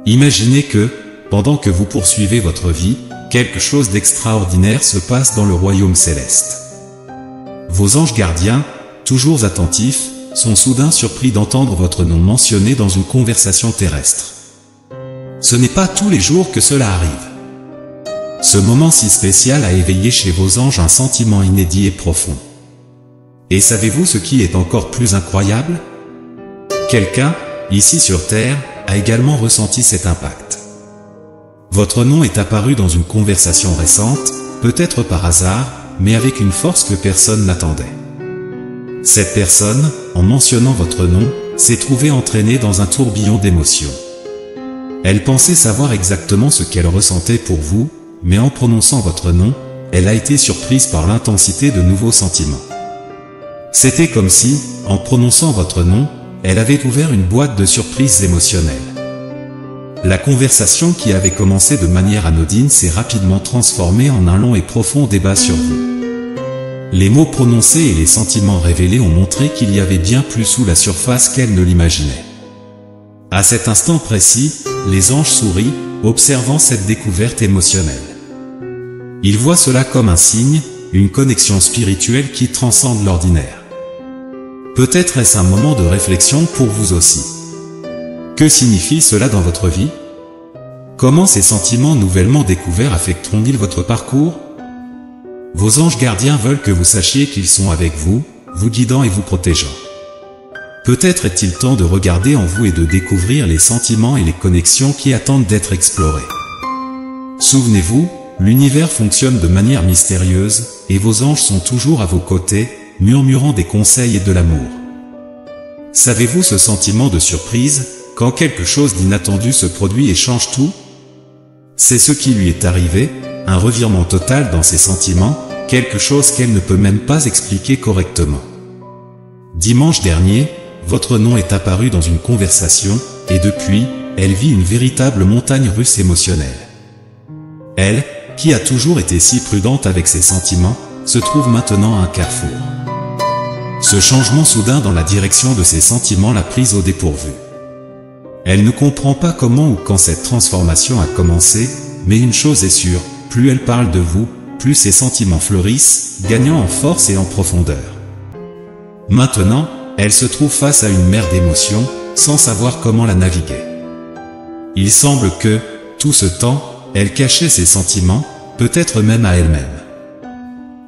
Imaginez que, pendant que vous poursuivez votre vie, quelque chose d'extraordinaire se passe dans le royaume céleste. Vos anges gardiens, toujours attentifs, sont soudain surpris d'entendre votre nom mentionné dans une conversation terrestre. Ce n'est pas tous les jours que cela arrive. Ce moment si spécial a éveillé chez vos anges un sentiment inédit et profond. Et savez-vous ce qui est encore plus incroyable? Quelqu'un, ici sur Terre, a également ressenti cet impact. Votre nom est apparu dans une conversation récente, peut-être par hasard, mais avec une force que personne n'attendait. Cette personne, en mentionnant votre nom, s'est trouvée entraînée dans un tourbillon d'émotions. Elle pensait savoir exactement ce qu'elle ressentait pour vous, mais en prononçant votre nom, elle a été surprise par l'intensité de nouveaux sentiments. C'était comme si, en prononçant votre nom, elle avait ouvert une boîte de surprises émotionnelles. La conversation qui avait commencé de manière anodine s'est rapidement transformée en un long et profond débat sur vous. Les mots prononcés et les sentiments révélés ont montré qu'il y avait bien plus sous la surface qu'elle ne l'imaginait. À cet instant précis, les anges sourient, observant cette découverte émotionnelle. Ils voient cela comme un signe, une connexion spirituelle qui transcende l'ordinaire. Peut-être est-ce un moment de réflexion pour vous aussi. Que signifie cela dans votre vie? Comment ces sentiments nouvellement découverts affecteront-ils votre parcours? Vos anges gardiens veulent que vous sachiez qu'ils sont avec vous, vous guidant et vous protégeant. Peut-être est-il temps de regarder en vous et de découvrir les sentiments et les connexions qui attendent d'être explorés. Souvenez-vous, l'univers fonctionne de manière mystérieuse, et vos anges sont toujours à vos côtés, murmurant des conseils et de l'amour. Savez-vous ce sentiment de surprise, quand quelque chose d'inattendu se produit et change tout? C'est ce qui lui est arrivé, un revirement total dans ses sentiments, quelque chose qu'elle ne peut même pas expliquer correctement. Dimanche dernier, votre nom est apparu dans une conversation, et depuis, elle vit une véritable montagne russe émotionnelle. Elle, qui a toujours été si prudente avec ses sentiments, se trouve maintenant à un carrefour. Ce changement soudain dans la direction de ses sentiments l'a prise au dépourvu. Elle ne comprend pas comment ou quand cette transformation a commencé, mais une chose est sûre, plus elle parle de vous, plus ses sentiments fleurissent, gagnant en force et en profondeur. Maintenant, elle se trouve face à une mer d'émotions, sans savoir comment la naviguer. Il semble que, tout ce temps, elle cachait ses sentiments, peut-être même à elle-même.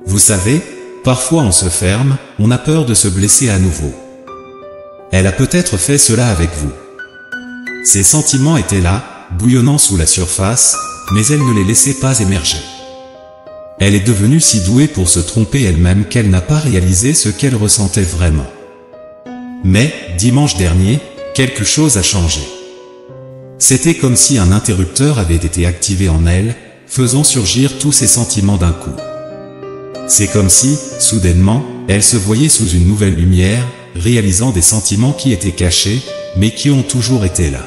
Vous savez, parfois on se ferme, on a peur de se blesser à nouveau. Elle a peut-être fait cela avec vous. Ses sentiments étaient là, bouillonnant sous la surface, mais elle ne les laissait pas émerger. Elle est devenue si douée pour se tromper elle-même qu'elle n'a pas réalisé ce qu'elle ressentait vraiment. Mais, dimanche dernier, quelque chose a changé. C'était comme si un interrupteur avait été activé en elle, faisant surgir tous ses sentiments d'un coup. C'est comme si, soudainement, elle se voyait sous une nouvelle lumière, réalisant des sentiments qui étaient cachés, mais qui ont toujours été là.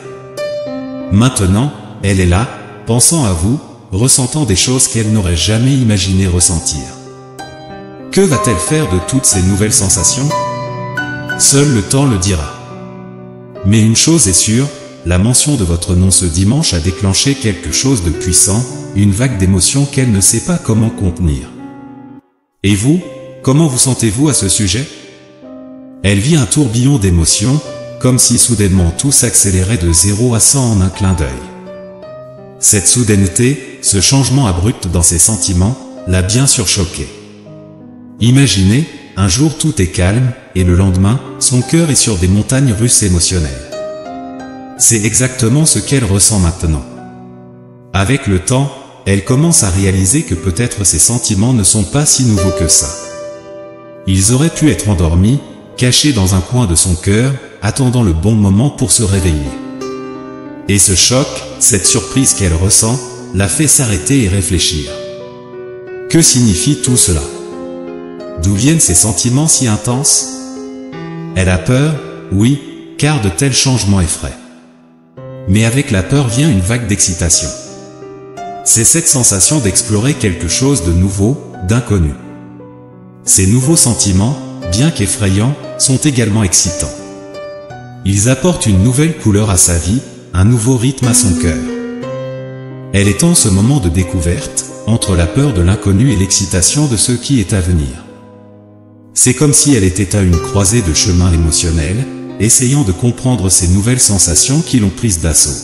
Maintenant, elle est là, pensant à vous, ressentant des choses qu'elle n'aurait jamais imaginé ressentir. Que va-t-elle faire de toutes ces nouvelles sensations? Seul le temps le dira. Mais une chose est sûre, la mention de votre nom ce dimanche a déclenché quelque chose de puissant, une vague d'émotions qu'elle ne sait pas comment contenir. Et vous, comment vous sentez-vous à ce sujet? Elle vit un tourbillon d'émotions, comme si soudainement tout s'accélérait de 0 à 100 en un clin d'œil. Cette soudaineté, ce changement abrupt dans ses sentiments, l'a bien surchoquée. Imaginez, un jour tout est calme, et le lendemain, son cœur est sur des montagnes russes émotionnelles. C'est exactement ce qu'elle ressent maintenant. Avec le temps, elle commence à réaliser que peut-être ses sentiments ne sont pas si nouveaux que ça. Ils auraient pu être endormis, cachés dans un coin de son cœur, attendant le bon moment pour se réveiller. Et ce choc, cette surprise qu'elle ressent, l'a fait s'arrêter et réfléchir. Que signifie tout cela? D'où viennent ces sentiments si intenses? Elle a peur, oui, car de tels changements effraient. Mais avec la peur vient une vague d'excitation. C'est cette sensation d'explorer quelque chose de nouveau, d'inconnu. Ces nouveaux sentiments, bien qu'effrayants, sont également excitants. Ils apportent une nouvelle couleur à sa vie, un nouveau rythme à son cœur. Elle est en ce moment de découverte, entre la peur de l'inconnu et l'excitation de ce qui est à venir. C'est comme si elle était à une croisée de chemins émotionnels, essayant de comprendre ces nouvelles sensations qui l'ont prise d'assaut.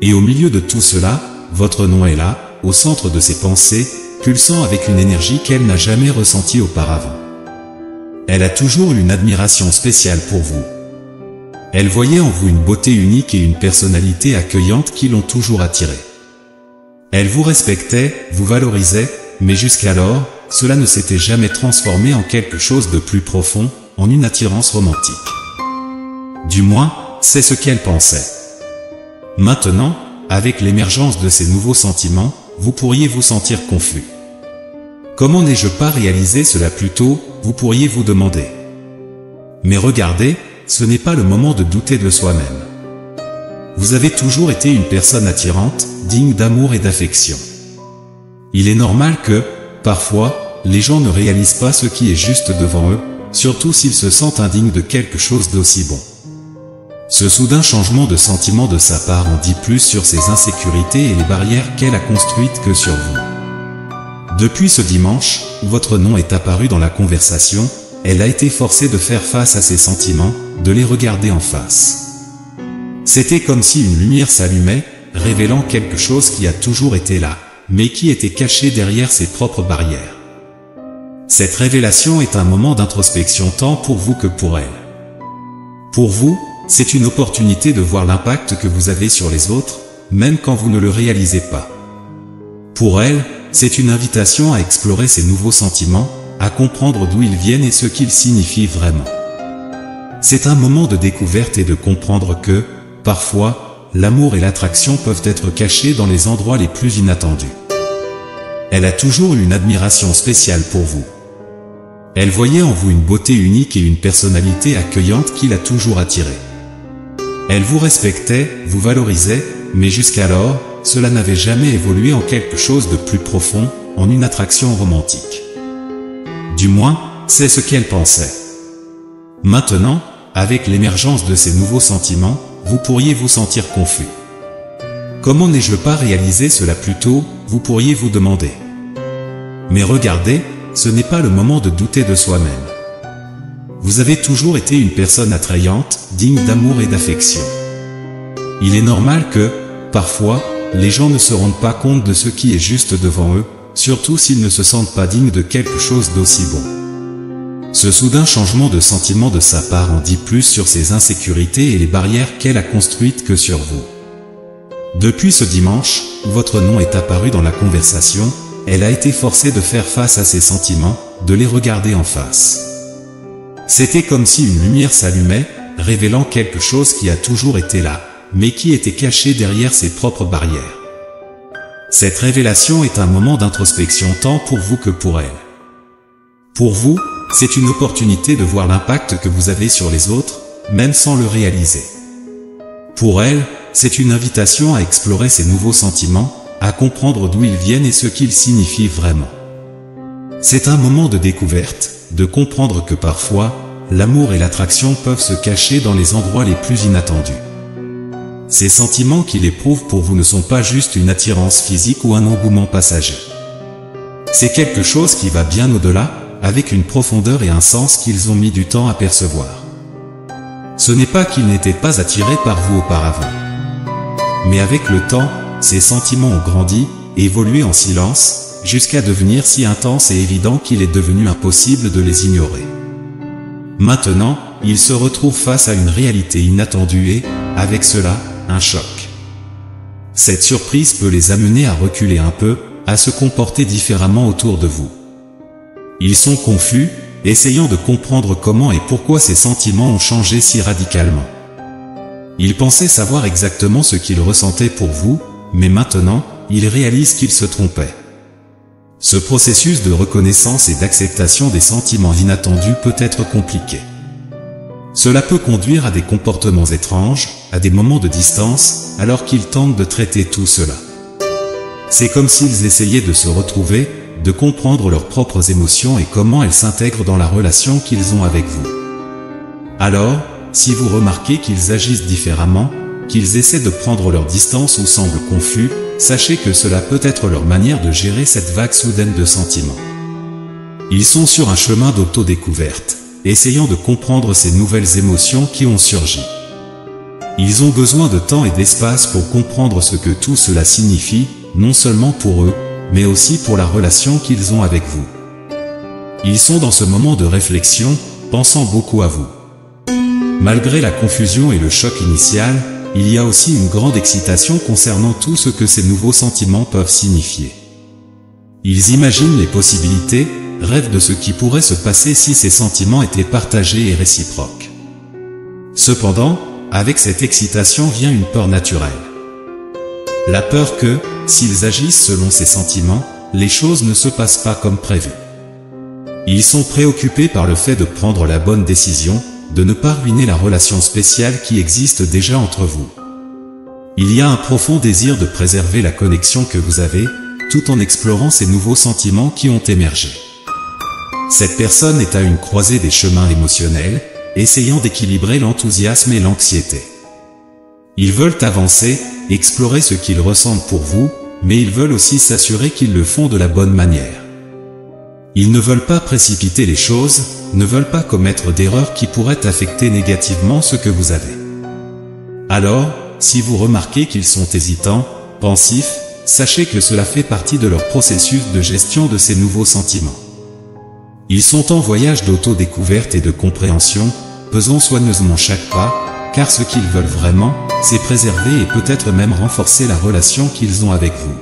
Et au milieu de tout cela, votre nom est là, au centre de ses pensées, pulsant avec une énergie qu'elle n'a jamais ressentie auparavant. Elle a toujours eu une admiration spéciale pour vous. Elle voyait en vous une beauté unique et une personnalité accueillante qui l'ont toujours attirée. Elle vous respectait, vous valorisait, mais jusqu'alors, cela ne s'était jamais transformé en quelque chose de plus profond, en une attirance romantique. Du moins, c'est ce qu'elle pensait. Maintenant, avec l'émergence de ces nouveaux sentiments, vous pourriez vous sentir confus. Comment n'ai-je pas réalisé cela plus tôt, vous pourriez vous demander. Mais regardez, ce n'est pas le moment de douter de soi-même. Vous avez toujours été une personne attirante, digne d'amour et d'affection. Il est normal que, parfois, les gens ne réalisent pas ce qui est juste devant eux, surtout s'ils se sentent indignes de quelque chose d'aussi bon. Ce soudain changement de sentiment de sa part en dit plus sur ses insécurités et les barrières qu'elle a construites que sur vous. Depuis ce dimanche, où votre nom est apparu dans la conversation, elle a été forcée de faire face à ses sentiments, de les regarder en face. C'était comme si une lumière s'allumait, révélant quelque chose qui a toujours été là, mais qui était caché derrière ses propres barrières. Cette révélation est un moment d'introspection tant pour vous que pour elle. Pour vous, c'est une opportunité de voir l'impact que vous avez sur les autres, même quand vous ne le réalisez pas. Pour elle, c'est une invitation à explorer ces nouveaux sentiments, à comprendre d'où ils viennent et ce qu'ils signifient vraiment. C'est un moment de découverte et de comprendre que, parfois, l'amour et l'attraction peuvent être cachés dans les endroits les plus inattendus. Elle a toujours eu une admiration spéciale pour vous. Elle voyait en vous une beauté unique et une personnalité accueillante qui l'a toujours attirée. Elle vous respectait, vous valorisait, mais jusqu'alors, cela n'avait jamais évolué en quelque chose de plus profond, en une attraction romantique. Du moins, c'est ce qu'elle pensait. Maintenant, avec l'émergence de ces nouveaux sentiments, vous pourriez vous sentir confus. Comment n'ai-je pas réalisé cela plus tôt, vous pourriez vous demander. Mais regardez, ce n'est pas le moment de douter de soi-même. Vous avez toujours été une personne attrayante, digne d'amour et d'affection. Il est normal que, parfois, les gens ne se rendent pas compte de ce qui est juste devant eux, surtout s'ils ne se sentent pas dignes de quelque chose d'aussi bon. Ce soudain changement de sentiment de sa part en dit plus sur ses insécurités et les barrières qu'elle a construites que sur vous. Depuis ce dimanche, où votre nom est apparu dans la conversation, elle a été forcée de faire face à ses sentiments, de les regarder en face. C'était comme si une lumière s'allumait, révélant quelque chose qui a toujours été là, mais qui était caché derrière ses propres barrières. Cette révélation est un moment d'introspection tant pour vous que pour elle. Pour vous, c'est une opportunité de voir l'impact que vous avez sur les autres, même sans le réaliser. Pour elle, c'est une invitation à explorer ces nouveaux sentiments, à comprendre d'où ils viennent et ce qu'ils signifient vraiment. C'est un moment de découverte, de comprendre que parfois, l'amour et l'attraction peuvent se cacher dans les endroits les plus inattendus. Ces sentiments qu'il éprouve pour vous ne sont pas juste une attirance physique ou un engouement passager. C'est quelque chose qui va bien au-delà, avec une profondeur et un sens qu'ils ont mis du temps à percevoir. Ce n'est pas qu'ils n'étaient pas attirés par vous auparavant. Mais avec le temps, ces sentiments ont grandi, évolué en silence, jusqu'à devenir si intenses et évidents qu'il est devenu impossible de les ignorer. Maintenant, ils se retrouvent face à une réalité inattendue et, avec cela, un choc. Cette surprise peut les amener à reculer un peu, à se comporter différemment autour de vous. Ils sont confus, essayant de comprendre comment et pourquoi ces sentiments ont changé si radicalement. Ils pensaient savoir exactement ce qu'ils ressentaient pour vous, mais maintenant, ils réalisent qu'ils se trompaient. Ce processus de reconnaissance et d'acceptation des sentiments inattendus peut être compliqué. Cela peut conduire à des comportements étranges, à des moments de distance, alors qu'ils tentent de traiter tout cela. C'est comme s'ils essayaient de se retrouver, de comprendre leurs propres émotions et comment elles s'intègrent dans la relation qu'ils ont avec vous. Alors, si vous remarquez qu'ils agissent différemment, qu'ils essaient de prendre leur distance ou semblent confus, sachez que cela peut être leur manière de gérer cette vague soudaine de sentiments. Ils sont sur un chemin d'autodécouverte, essayant de comprendre ces nouvelles émotions qui ont surgi. Ils ont besoin de temps et d'espace pour comprendre ce que tout cela signifie, non seulement pour eux, mais aussi pour la relation qu'ils ont avec vous. Ils sont dans ce moment de réflexion, pensant beaucoup à vous. Malgré la confusion et le choc initial, il y a aussi une grande excitation concernant tout ce que ces nouveaux sentiments peuvent signifier. Ils imaginent les possibilités, rêvent de ce qui pourrait se passer si ces sentiments étaient partagés et réciproques. Cependant, avec cette excitation vient une peur naturelle. La peur que, s'ils agissent selon ces sentiments, les choses ne se passent pas comme prévu. Ils sont préoccupés par le fait de prendre la bonne décision, de ne pas ruiner la relation spéciale qui existe déjà entre vous. Il y a un profond désir de préserver la connexion que vous avez, tout en explorant ces nouveaux sentiments qui ont émergé. Cette personne est à une croisée des chemins émotionnels, essayant d'équilibrer l'enthousiasme et l'anxiété. Ils veulent avancer, explorer ce qu'ils ressentent pour vous, mais ils veulent aussi s'assurer qu'ils le font de la bonne manière. Ils ne veulent pas précipiter les choses, ne veulent pas commettre d'erreurs qui pourraient affecter négativement ce que vous avez. Alors, si vous remarquez qu'ils sont hésitants, pensifs, sachez que cela fait partie de leur processus de gestion de ces nouveaux sentiments. Ils sont en voyage d'autodécouverte et de compréhension, pesant soigneusement chaque pas, car ce qu'ils veulent vraiment, c'est préserver et peut-être même renforcer la relation qu'ils ont avec vous.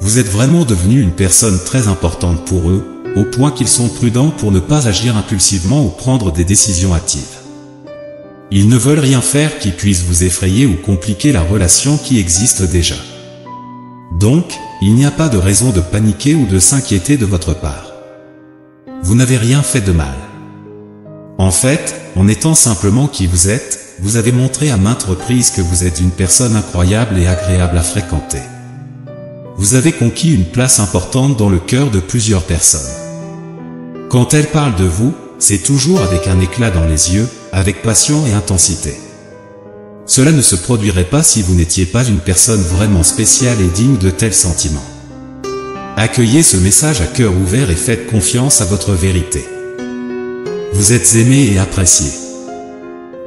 Vous êtes vraiment devenu une personne très importante pour eux, au point qu'ils sont prudents pour ne pas agir impulsivement ou prendre des décisions hâtives. Ils ne veulent rien faire qui puisse vous effrayer ou compliquer la relation qui existe déjà. Donc, il n'y a pas de raison de paniquer ou de s'inquiéter de votre part. Vous n'avez rien fait de mal. En fait, en étant simplement qui vous êtes, vous avez montré à maintes reprises que vous êtes une personne incroyable et agréable à fréquenter. Vous avez conquis une place importante dans le cœur de plusieurs personnes. Quand elles parlent de vous, c'est toujours avec un éclat dans les yeux, avec passion et intensité. Cela ne se produirait pas si vous n'étiez pas une personne vraiment spéciale et digne de tels sentiments. Accueillez ce message à cœur ouvert et faites confiance à votre vérité. Vous êtes aimé et apprécié.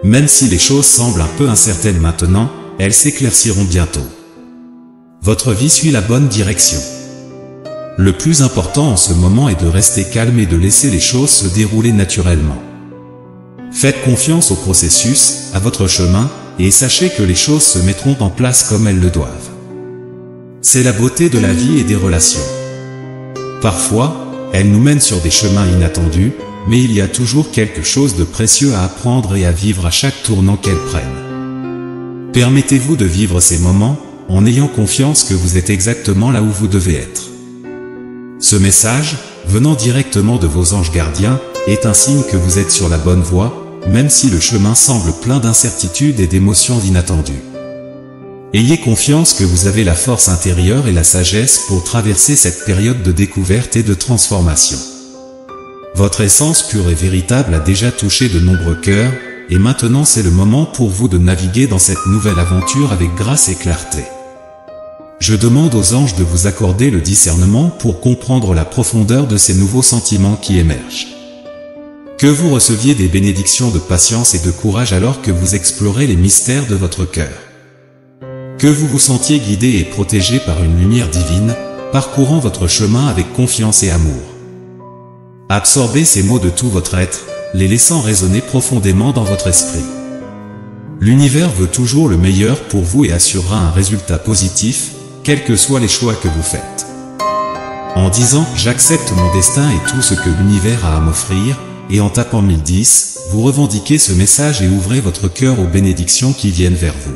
Même si les choses semblent un peu incertaines maintenant, elles s'éclairciront bientôt. Votre vie suit la bonne direction. Le plus important en ce moment est de rester calme et de laisser les choses se dérouler naturellement. Faites confiance au processus, à votre chemin, et sachez que les choses se mettront en place comme elles le doivent. C'est la beauté de la vie et des relations. Parfois, elles nous mènent sur des chemins inattendus, mais il y a toujours quelque chose de précieux à apprendre et à vivre à chaque tournant qu'elles prennent. Permettez-vous de vivre ces moments, en ayant confiance que vous êtes exactement là où vous devez être. Ce message, venant directement de vos anges gardiens, est un signe que vous êtes sur la bonne voie, même si le chemin semble plein d'incertitudes et d'émotions inattendues. Ayez confiance que vous avez la force intérieure et la sagesse pour traverser cette période de découverte et de transformation. Votre essence pure et véritable a déjà touché de nombreux cœurs, et maintenant c'est le moment pour vous de naviguer dans cette nouvelle aventure avec grâce et clarté. Je demande aux anges de vous accorder le discernement pour comprendre la profondeur de ces nouveaux sentiments qui émergent. Que vous receviez des bénédictions de patience et de courage alors que vous explorez les mystères de votre cœur. Que vous vous sentiez guidé et protégé par une lumière divine, parcourant votre chemin avec confiance et amour. Absorbez ces mots de tout votre être, les laissant résonner profondément dans votre esprit. L'univers veut toujours le meilleur pour vous et assurera un résultat positif, quels que soient les choix que vous faites. En disant « J'accepte mon destin et tout ce que l'univers a à m'offrir », et en tapant 1010, vous revendiquez ce message et ouvrez votre cœur aux bénédictions qui viennent vers vous.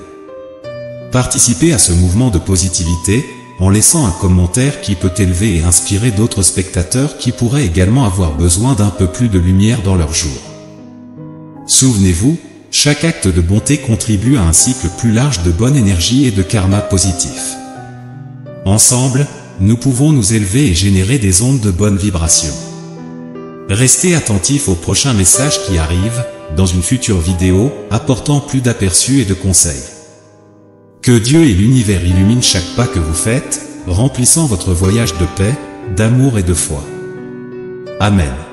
Participez à ce mouvement de positivité, en laissant un commentaire qui peut élever et inspirer d'autres spectateurs qui pourraient également avoir besoin d'un peu plus de lumière dans leur jour. Souvenez-vous, chaque acte de bonté contribue à un cycle plus large de bonne énergie et de karma positif. Ensemble, nous pouvons nous élever et générer des ondes de bonne vibration. Restez attentifs aux prochains messages qui arrivent, dans une future vidéo, apportant plus d'aperçus et de conseils. Que Dieu et l'univers illuminent chaque pas que vous faites, remplissant votre voyage de paix, d'amour et de foi. Amen.